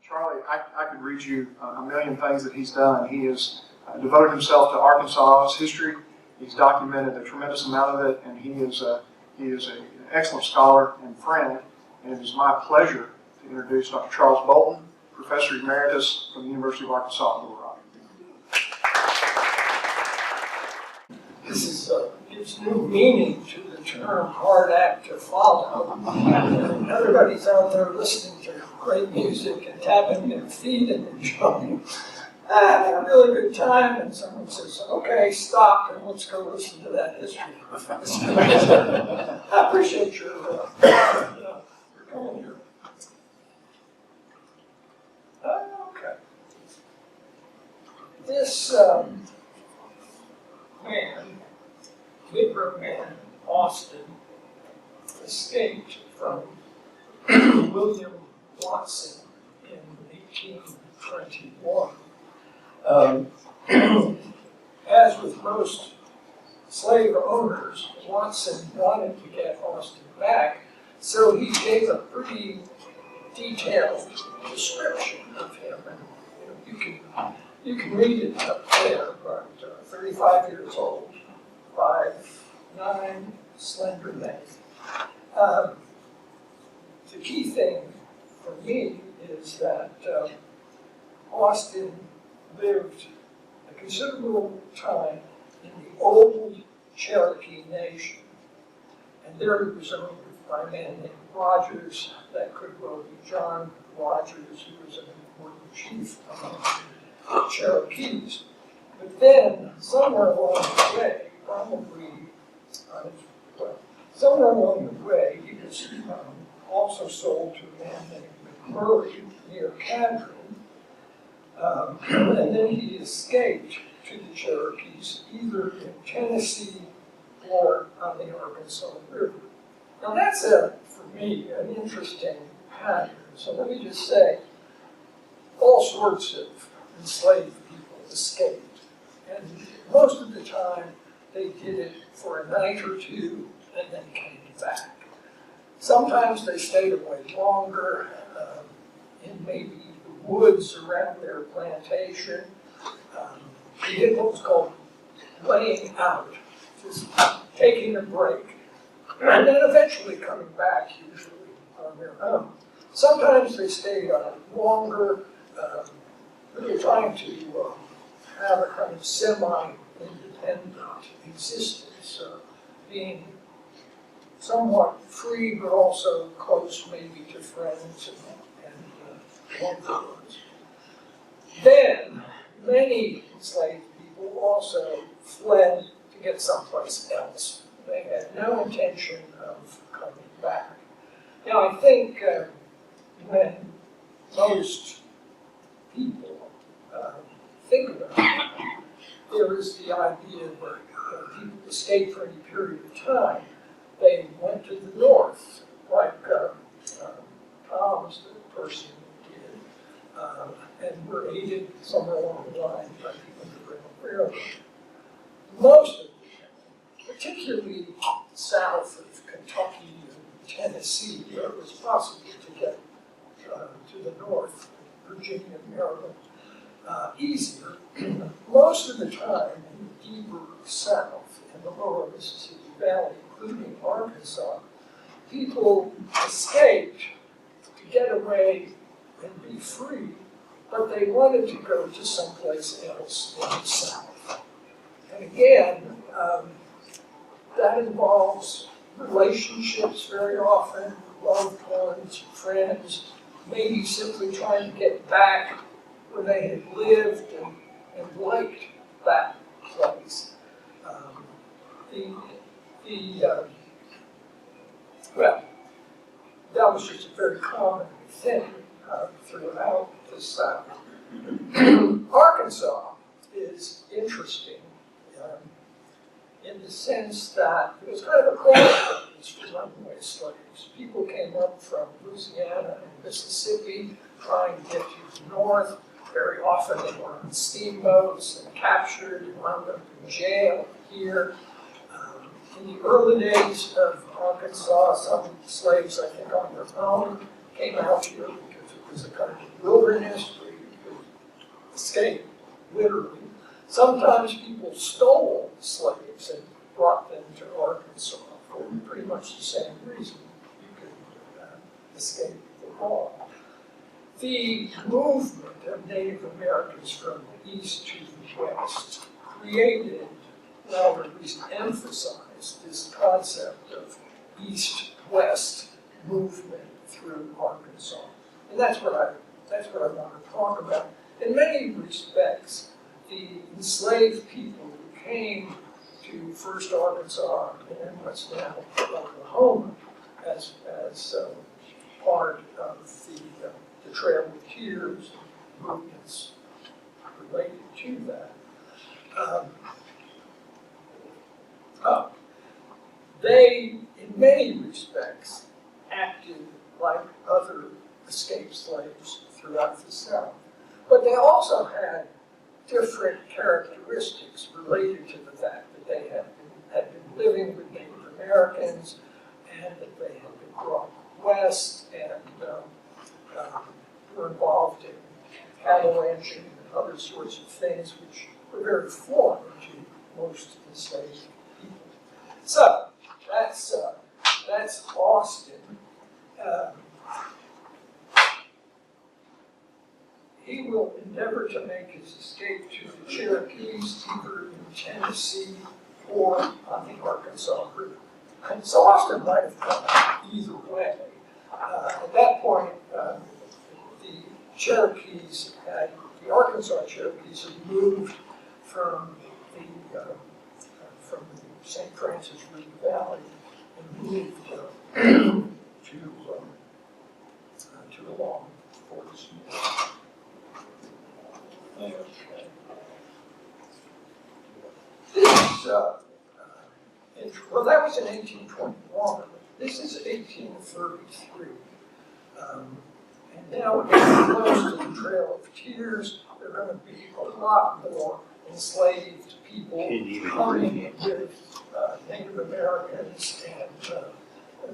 Charlie, I could read you a million things that he's done. He has devoted himself to Arkansas's history. He's documented a tremendous amount of it, and he is an excellent scholar and friend. And it is my pleasure to introduce Dr. Charles Bolton, Professor Emeritus from the University of Arkansas at Little Rock. This gives new meaning to the term hard act to follow. Everybody's out there listening to great music and tapping their feet and enjoying having a really good time, and someone says, okay, stop and let's go listen to that history. I appreciate your coming here. Okay. This Negro man, Austin, escaped from William Watson in 1821. As with most slave owners, Watson wanted to get Austin back, so he gave a pretty detailed description of him. And you can read it up there, but 35 years old, 5'9", slender length. The key thing for me is that Austin lived a considerable time in the old Cherokee Nation, and there he was owned by a man named Rogers. That could well be John Rogers, who was an important chief among the Cherokees. But then, somewhere along the way, somewhere along the way, he was also sold to a man named McMurray near Cadron. And then he escaped to the Cherokees, either in Tennessee or on the Arkansas River. Now that's, for me, an interesting pattern. So let me just say, all sorts of enslaved people escaped. And most of the time, they did it for a night or two and then came back. Sometimes they stayed away longer, in maybe the woods around their plantation. They did what was called laying out, just taking a break, and then eventually coming back, usually on their own. Sometimes they stayed longer, really trying to have a kind of semi-independent existence, being somewhat free, but also close maybe to friends and loved ones. Then, many enslaved people also fled to get someplace else. They had no intention of coming back. Now, I think when most people think about it, there is the idea that people escape for any period of time. They went to the north, like Tom's the person did, and were aided somewhere along the line by the Underground Railroad. Most of them, particularly south of Kentucky and Tennessee, where it was possible to get to the north, Virginia, Maryland, easier. Most of the time, in the deeper south, in the lower Mississippi Valley, including Arkansas, people escaped to get away and be free, but they wanted to go to someplace else in the south. And again, that involves relationships very often, loved ones, friends, maybe simply trying to get back where they had lived and liked that place. Well, that was just a very common thing throughout the South. Arkansas is interesting in the sense that it was kind of a crossroads for runaway slaves. People came up from Louisiana and Mississippi trying to get to the north. Very often they were on steamboats and captured and wound up in jail here. In the early days of Arkansas, some slaves, I think on their own, came out here because it was a kind of wilderness where you could escape, literally. Sometimes people stole slaves and brought them to Arkansas for pretty much the same reason. You could escape the law. The movement of Native Americans from the east to the west created, well, or at least emphasized, this concept of east-west movement through Arkansas. And that's what I want to talk about. In many respects, the enslaved people who came to first Arkansas and then what's now Oklahoma as part of the Trail of Tears movements related to that. They, in many respects, acted like other escaped slaves throughout the South. But they also had different characteristics related to the fact that they had been living with Native Americans and that they had been brought west and were involved in cattle ranching and other sorts of things which were very foreign to most enslaved people. So that's Austin. He will endeavor to make his escape to the Cherokees, either in Tennessee or on the Arkansas River. And so Austin might have gone either way. At that point, the Arkansas Cherokees had moved from the St. Francis River Valley and moved to along Fort Smith. Okay. Well, that was in 1821. This is 1833. And now we're getting close to the Trail of Tears. There are going to be a lot more enslaved people coming with Native Americans and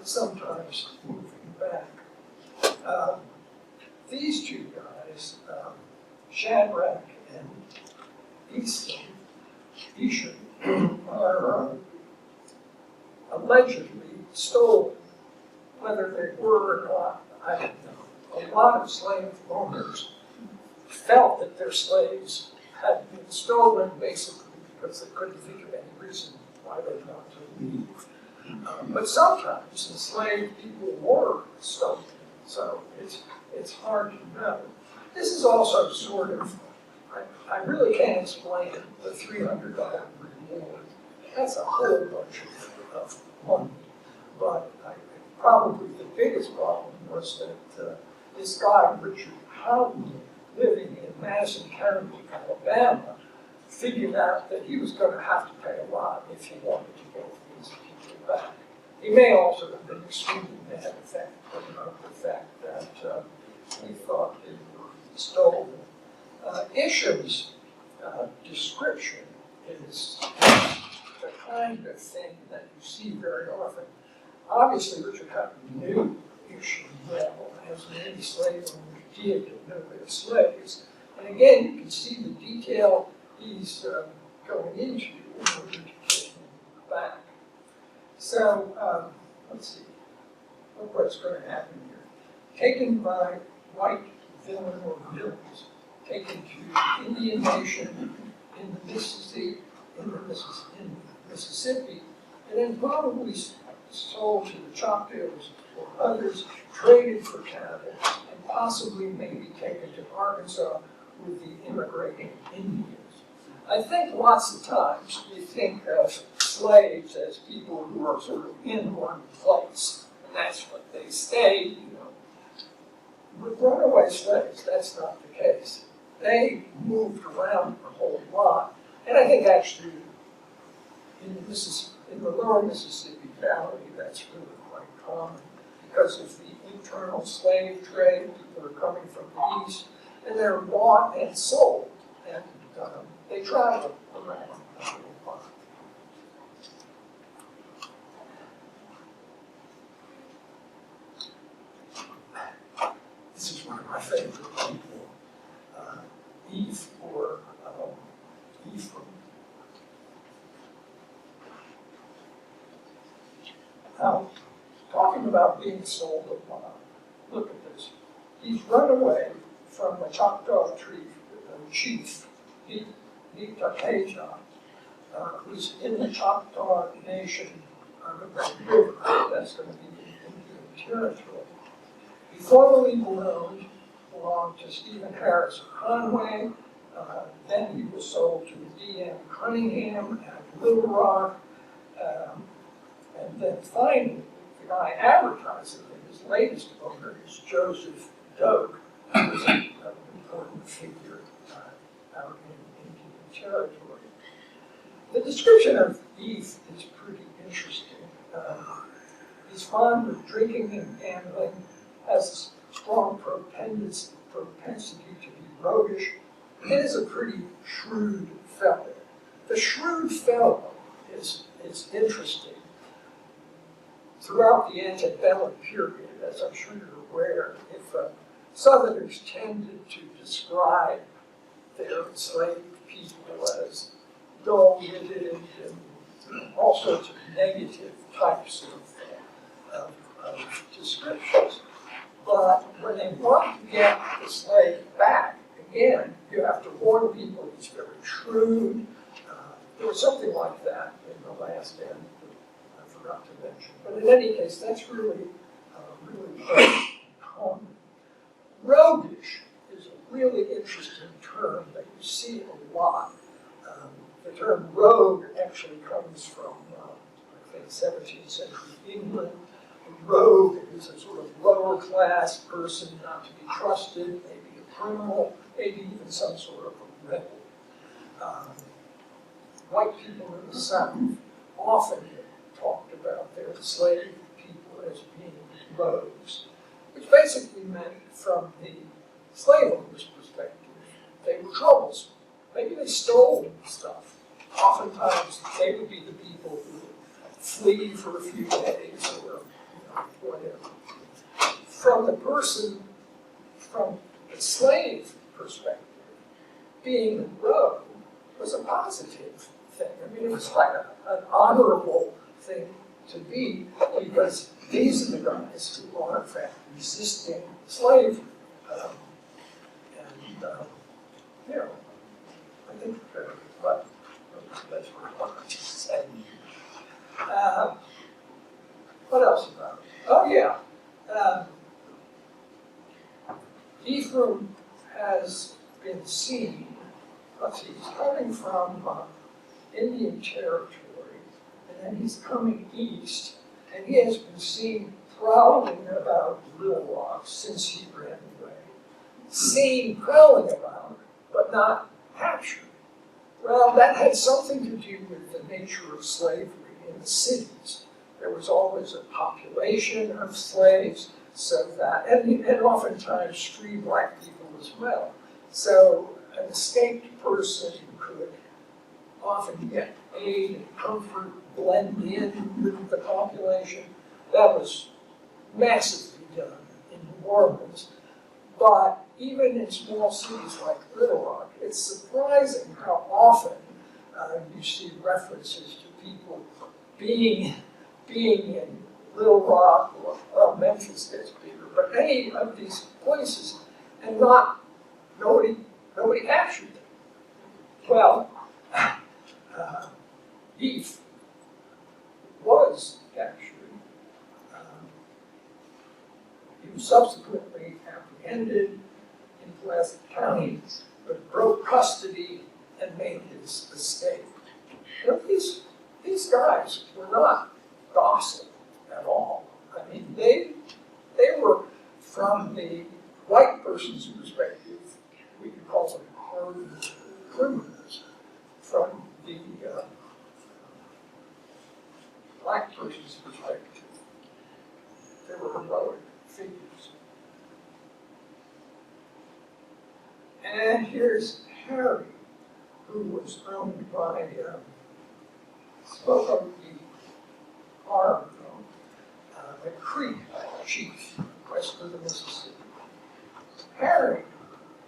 sometimes moving back. These two guys, Shadrach and Isham, are allegedly stolen. Whether they were or not, I don't know. A lot of slave owners felt that their slaves had been stolen basically because they couldn't think of any reason why they not to leave. But sometimes enslaved people were stolen, so it's hard to know. This is also sort of, I really can't explain the $300 reward. That's a whole bunch of money. But probably the biggest problem was that this guy, Richard Houghton, living in Madison County, Alabama, figured out that he was going to have to pay a lot if he wanted to get these people back. He may also have been extremely mad at the fact that he thought they were stolen. Isham's description is the kind of thing that you see very often. Obviously, Richard Houghton knew Isham well, as many slave owners did know their slaves. And again, you can see the detail he's going into in order to get him back. So, let's see, look what's going to happen here. Taken by white villain or villains, taken to Indian Nation in the Mississippi, and then probably sold to the Choctaws or others, traded for cattle, and possibly maybe taken to Arkansas with the immigrating Indians. I think lots of times we think of slaves as people who are sort of in one place, and that's what they stayed, you know. With runaway slaves, that's not the case. They moved around a whole lot, and I think actually in the lower Mississippi Valley, that's really quite common because of the internal slave trade. People are coming from the east, and they're bought and sold, and they travel around a whole lot. This is one of my favorite Now, talking about being sold a lot, look at this. He's run away from a Choctaw chief, Nitakeja, who's in the Choctaw Nation on the Red River. That's going to be the Indian Territory. He formerly belonged to Stephen Harris Conway. Then he was sold to D.M. Cunningham at Little Rock. And then finally, the guy advertising it, his latest owner is Joseph Doak, who was an important figure out in Indian Territory. The description of Eve is pretty interesting. He's fond of drinking and gambling, has a strong propensity to be roguish, and is a pretty shrewd fellow. The shrewd fellow is interesting. Throughout the antebellum period, as I'm sure you're aware, if Southerners tended to describe their enslaved people as dull-witted and all sorts of negative types of descriptions. But when they want to get the slave back, again, you have to warn people he's very shrewd. There was something like that in the last end that I forgot to mention. But in any case, that's really common. Roguish is a really interesting term that you see a lot. The term rogue actually comes from, I think, 17th century England. A rogue is a sort of lower class person, not to be trusted, maybe a criminal, maybe even some sort of a rebel. White people in the South often talked about their enslaved people as being rogues, which basically meant from the slave owner's perspective, they were troublesome. Maybe they stole stuff. Oftentimes, they would be the people who would flee for a few days or whatever. From the slave perspective, being a rogue was a positive thing. I mean, it was like an honorable thing to be, because these are the guys who are, in fact, resisting slavery. I think but that's what I just said. What else about it? Oh, yeah. Ephraim has been seen, let's see, he's coming from Indian Territory, and then he's coming east, and he has been seen prowling about Little Rock since he ran away. Seen prowling about, but not captured. Well, that had something to do with the nature of slavery in the cities. There was always a population of slaves, so that, and oftentimes free black people as well. So an escaped person could often get aid and comfort, blend in with the population. That was massively done in New Orleans. But even in small cities like Little Rock, it's surprising how often you see references to people being in Little Rock or Memphis gets bigger, but any of these places, and nobody captured them. Well, Eve was captured. He was subsequently apprehended in Pleasant County, but broke custody and made his escape. You know, these guys were not docile at all. I mean, they were, from the white person's perspective, we could call them hardened criminals. From the black person's perspective, they were heroic figures. And here's Harry, who was owned by, spoke of the farm, a Creek chief west of the Mississippi. Harry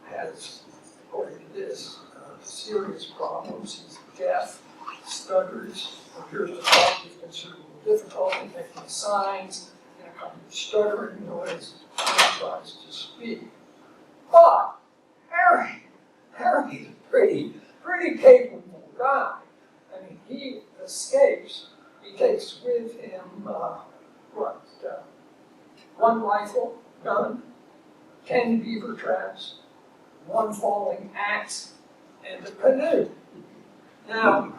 has, according to this, serious problems. He's deaf, stutters, appears to talk with considerable difficulty. difficulty making signs and a kind of stuttering noise when he tries to speak. But Harry's a pretty capable guy. I mean, he escapes. He takes with him, one rifle, gun, 10 beaver traps, one falling axe, and a canoe. Now,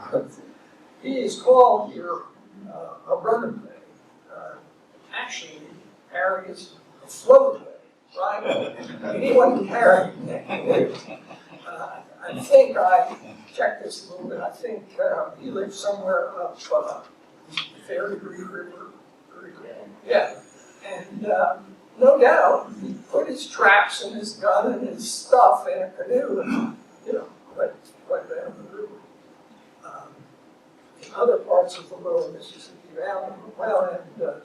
he is called here a runaway. Actually, Harry is a floataway, right? I mean, he wasn't carrying that. I think I checked this a little bit. I think he lived somewhere up Fairy River. Yeah. And no doubt, he put his traps and his gun and his stuff in a canoe and, went down the river. In other parts of the lower Mississippi Valley, and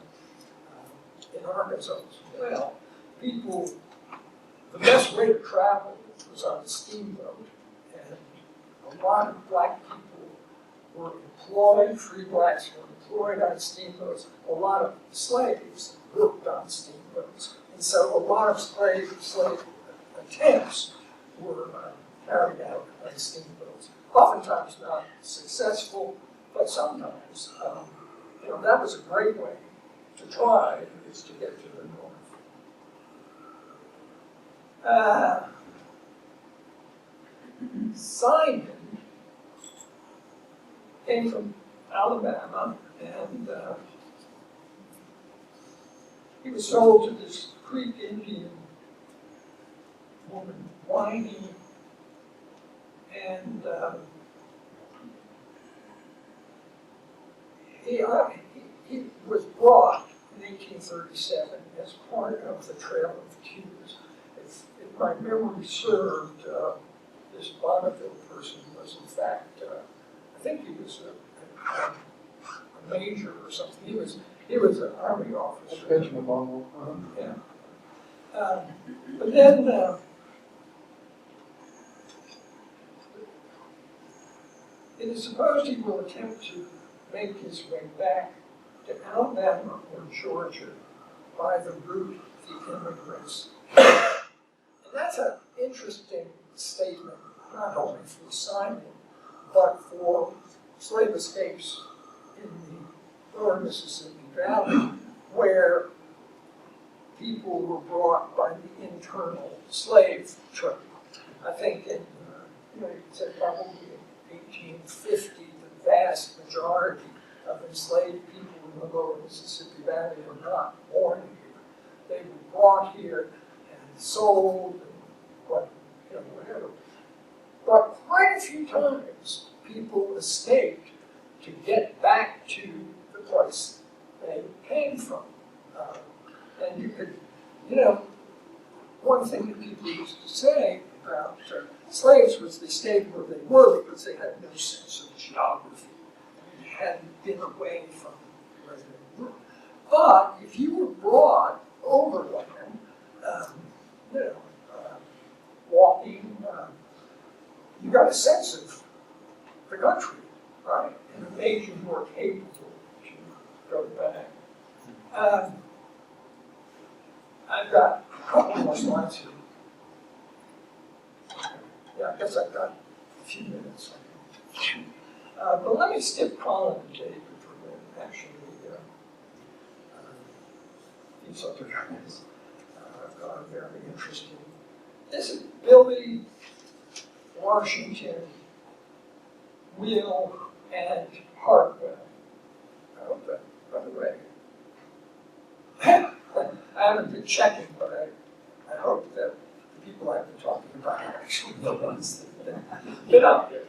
in Arkansas as well, the best way to travel was on a steamboat, and a lot of black people were employed, free blacks were employed on steamboats. A lot of slaves worked on steamboats, and so a lot of slave attempts were carried out on steamboats. Oftentimes not successful, but sometimes, that was a great way to try is to get to the north. Simon came from Alabama, and he was sold to this Creek Indian woman, Winey, and he was brought in 1837 as part of the Trail of Tears. If my memory served, this Bonneville person was in fact, I think he was a major or something. He was an army officer. Benjamin Bonneville. Yeah. But then it is supposed he will attempt to make his way back to Alabama or Georgia by the route of the immigrants. And that's an interesting statement, not only for Simon, but for slave escapes in the lower Mississippi Valley, where people were brought by the internal slave trade. I think in, you could say probably in 1850, the vast majority of enslaved people in the lower Mississippi Valley were not born here. They were brought here and sold and whatever. But quite a few times, people escaped to get back to the place they came from. And you could, one thing that people used to say about slaves was they stayed where they were because they had no sense of geography. They hadn't been away from where they were. But if you were brought overland, walking, you got a sense of the country, right? And it made you more capable to go back. I've got a couple more slides here. Yeah, I guess I've got a few minutes. But let me skip Colin and David for a minute. Actually, these other guys are very interesting. This is Billy, Washington, Will, and Hartwell. I hope that, by the way, I haven't been checking, but I hope that the people I've been talking about are actually the ones that have been up there.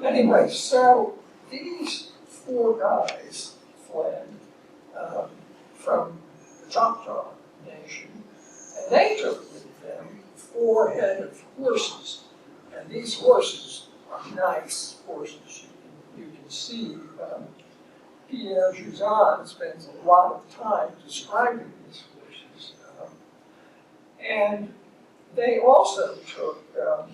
Anyway, so these four guys fled from the Choctaw Nation, and they took with them 4 head of horses. And these horses are nice horses. You can see Pierre Juzan spends a lot of time describing these horses. And they also took a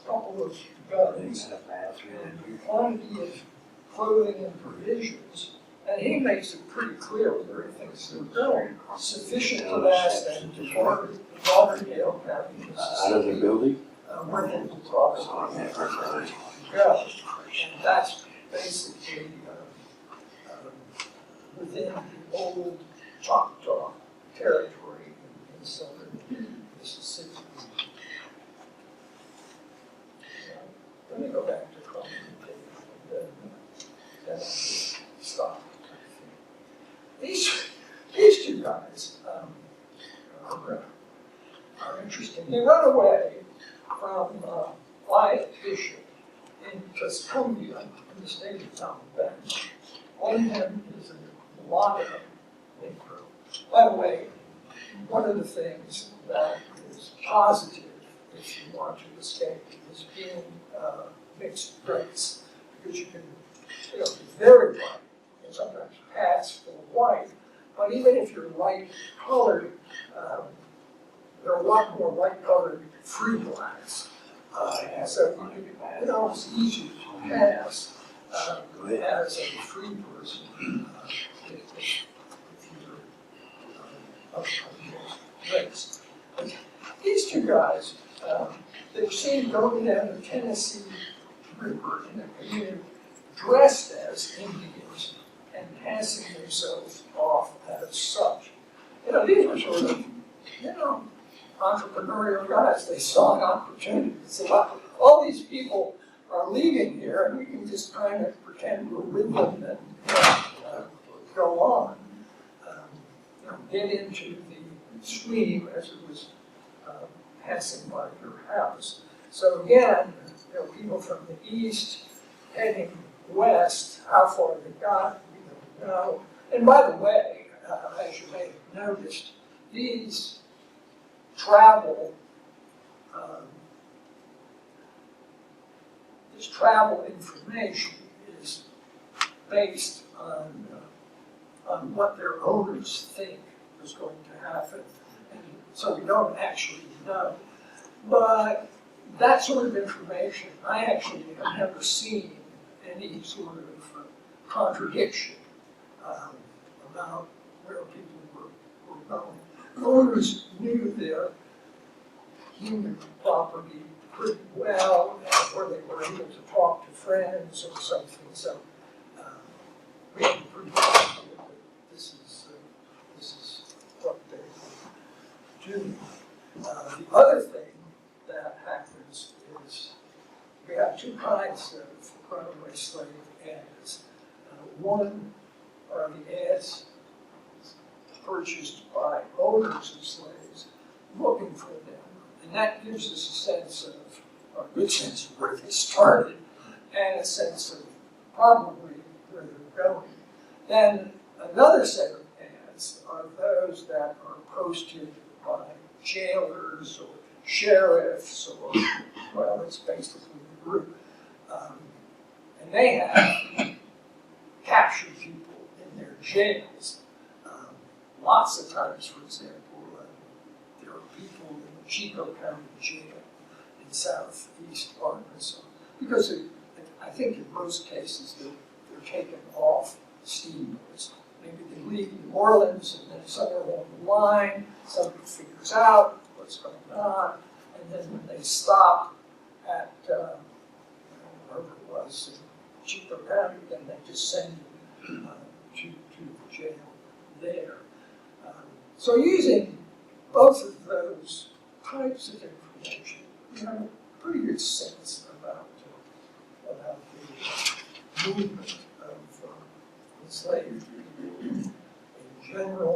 couple of guns and quantity of clothing and provisions. And he makes it pretty clear whether he thinks they're built sufficient to last them to Lauderdale County, Out of the building? where they will probably go. And that's basically within the old Choctaw territory in southern Mississippi. Let me go back to then I'll stop. These two guys are interesting. They run away from Lionfish in Tuscumbia in the state of Alabama. One of them is a mulatto Negro. By the way, one of the things that is positive if you want to escape is being mixed race, because you can be very white and sometimes pass for white, but even if you're light colored, there are a lot more light colored free blacks. So it's easy to pass as a free person if you're of race. But these two guys, they're seen going down the Tennessee River in a canoe dressed as Indians and passing themselves off as such. These were sort of, entrepreneurial guys. They saw an opportunity. They said, well, all these people are leaving here, and we can just kind of pretend we're with them and go on. Get into the stream as it was passing by your house. So again, people from the east heading west. How far they got, we don't know. And by the way, as you may have noticed, these this travel information is based on what their owners think is going to happen. And so we don't actually know. But that sort of information, I actually have never seen any sort of contradiction about where people were going. Owners knew their human property pretty well, where they were able to talk to friends or something. So we have a pretty good idea that this is what they do. The other thing that happens is we have two kinds of runaway slave ads. One are the ads purchased by owners of slaves looking for them. And that gives us a sense of, a good sense of where they started, and a sense of probably where they're going. Then another set of ads are those that are posted by jailers or sheriffs or, well, it's basically the group. And they have captured people in their jails. Lots of times, for example, there are people in the Chico County Jail in southeast Arkansas, because I think in most cases they're taken off steamboats. Maybe they leave New Orleans, and then somewhere along the line, somebody figures out what's going on, and then when they stop at wherever it was in Chico County, then they just send them to the jail there. So using both of those types of information, we have a pretty good sense about the movement of enslaved people in general